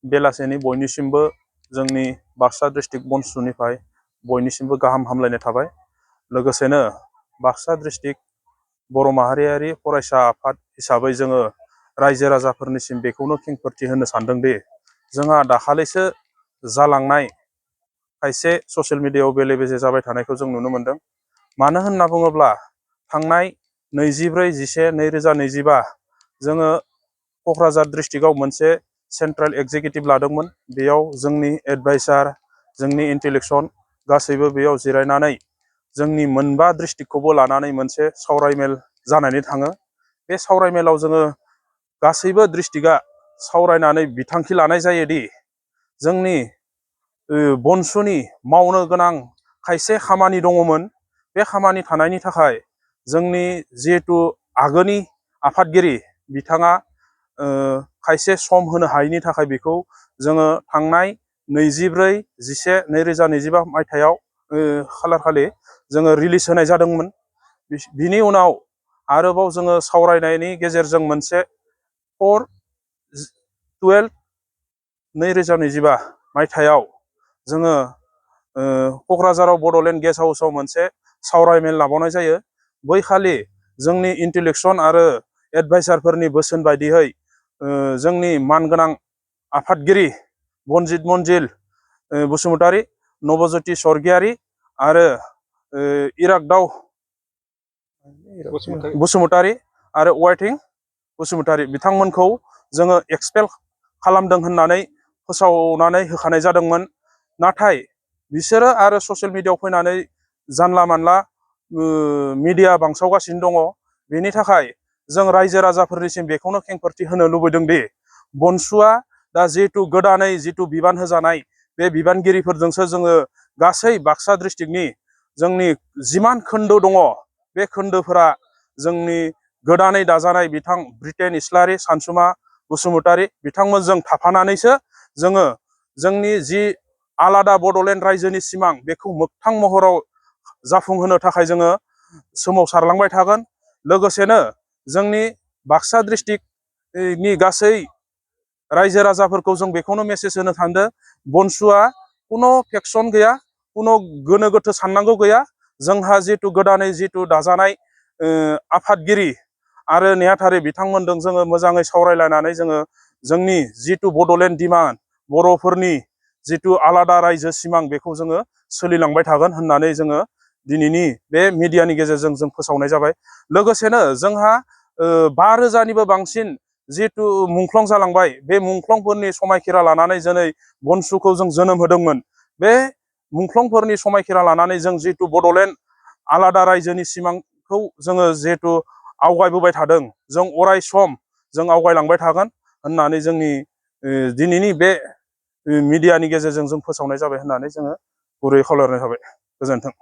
बेलासेनि बयनिसिमबो जोंनि बाक्सा डिस्ट्रिक्ट बनसुनिफ्राय बयनिसिमबो गाहाम हामलायनाय थाबाय। लोगोसेनो बाक्सा डिस्ट्रिक्ट बर' माहारियारि फरायसा आफाद हिसाबै जोङो रायजो राजाफोरनिसिम बेखौनो खेंफोरथि होनो सानदोंदि जोंहा दाखालिसो जालांनाय खायसे ससियेल मिडियायाव बेले बेजे जाबाय थानायखौ जों नुनो मोनदों। मानो होनना बुङोब्ला थांनाय 24/10/2025 जोङो क'क्राझार डिस्ट्रिक्टआव मोनसे सेन्ट्रेल एग्जिकिउटिभ लादोंमोन। बेयाव जोंनि एडभाइसार, जोंनि इन्टेलेक्सन गासैबो बेयाव जिरायनानै जोंनि मोनबा डिस्ट्रिक्टखौबो लानानै मोनसे सावरायमेल जानानै थाङो। बे सावरायमेलाव जोङो गासैबो डिस्ट्रिक्टआ सावरायनानै बिथांखि लानाय जायोदि जोंनि बनसुनि मावनो गोनां खायसे खामानि दङमोन। बे खामानि थानायनि थाखाय जोंनि जिहेथु आगोलनि आफादगिरि बिथाङा खायसे सम होनो हायैनि थाखाय बेखौ जोङो थांनाय 24/11/2025 मायथाइयाव खालारखालि जोङो रिलिज होनाय जादोंमोन। बिनि उनाव आरोबाव जोङो सावरायनायनि गेजेरजों मोनसे 4/12/2025 मायथाइयाव जोङो क'क्राझाराव बड'लेण्ड गेस्ट हाउसआव मोनसे सावरायमेल लाबावनाय जायो। बैखालि जोंनि इन्टेलेक्सन आरो एडभाइसारफोरनि बोसोन बायदियै जोंनि मानगोनां आफादगिरि बनजित मन्जिल बसुमतारी, नबज्योति स्वर्गियारी आरो इरागदाव बसुमतारी आरो वाइटिं बसुमतारी बिथांमोनखौ जोङो एक्सपेल खालामदों होननानै फोसावनानै होखानाय जादोंमोन। नाथाय बिसोरो आरो ससियेल मिडियायाव फैनानै जानला मानला मिडिया बांसावगासिनो दङ। बेनि थाखाय जों रायजो राजाफोरनिसिम बेखौनो खेंफोरथि होनो लुबैदों दि बनसुआ दा जिहेतु गोदानै जिथु बिबान होजानाय बे बिबानगिरिफोरजोंसो जोङो गासै बाक्सा डिस्ट्रिक्टनि जोंनि जिमान खोन्दो दङ बे खोन्दोफोरा जोंनि गोदानै दाजानाय बिथां ब्रिटेन इस्लारि, सानसुमा बसुमतारी बिथांमोनजों थाफानानैसो जोङो जोंनि जि आलादा बड'लेण्ड रायजोनि सिमां बेखौ मोगथां महराव जाफुंहोनो थाखाय जोङो सोमावसारलांबाय थागोन। लोगोसेनो जोंनि बाक्सा डिस्ट्रिक्टनि गासै रायजो राजाफोरखौ जों बेखौनो मेसेज होनो सानदों, बनसुआ कुनु फेक्सन गैया, कुनु गोनो गोथो साननांगौ गैया। जोंहा जिथु गोदानै जिथु दाजानाय आफादगिरि आरो नेहाथारि बिथांमोनजों जोङो मोजाङै सावरायलायनानै जोङो जोंनि जिथु बड'लेण्ड डिमान्ड, बर'फोरनि जिथु आलादा रायजो सिमां बेखौ जोङो सोलिलांबाय थागोन होननानै जोङो दिनैनि बे मिडियानि गेजेरजों जों फोसावनाय जाबाय। लोगोसेनो जोंहा 5,000निबो बांसिन जिथु मुंख्लं जालांबाय, बे मुंख्लंफोरनि समायखिरा लानानै दिनै बनसुखौ जों जोनोम होदोंमोन। बे मुंख्लंफोरनि समायखिरा लानानै जों जिथु बड'लेण्ड आलादा रायजोनि सिमांखौ जोङो जिहेथु आवगायबोबाय थादों, जों अराय सम जों आवगायलांबाय थागोन होननानै जोंनि दिनैनि बे मिडियानि गेजेरजों जों फोसावनाय जाबाय होननानै जोङो गुरै खावलायनाय थाबाय। गोजोन्थों।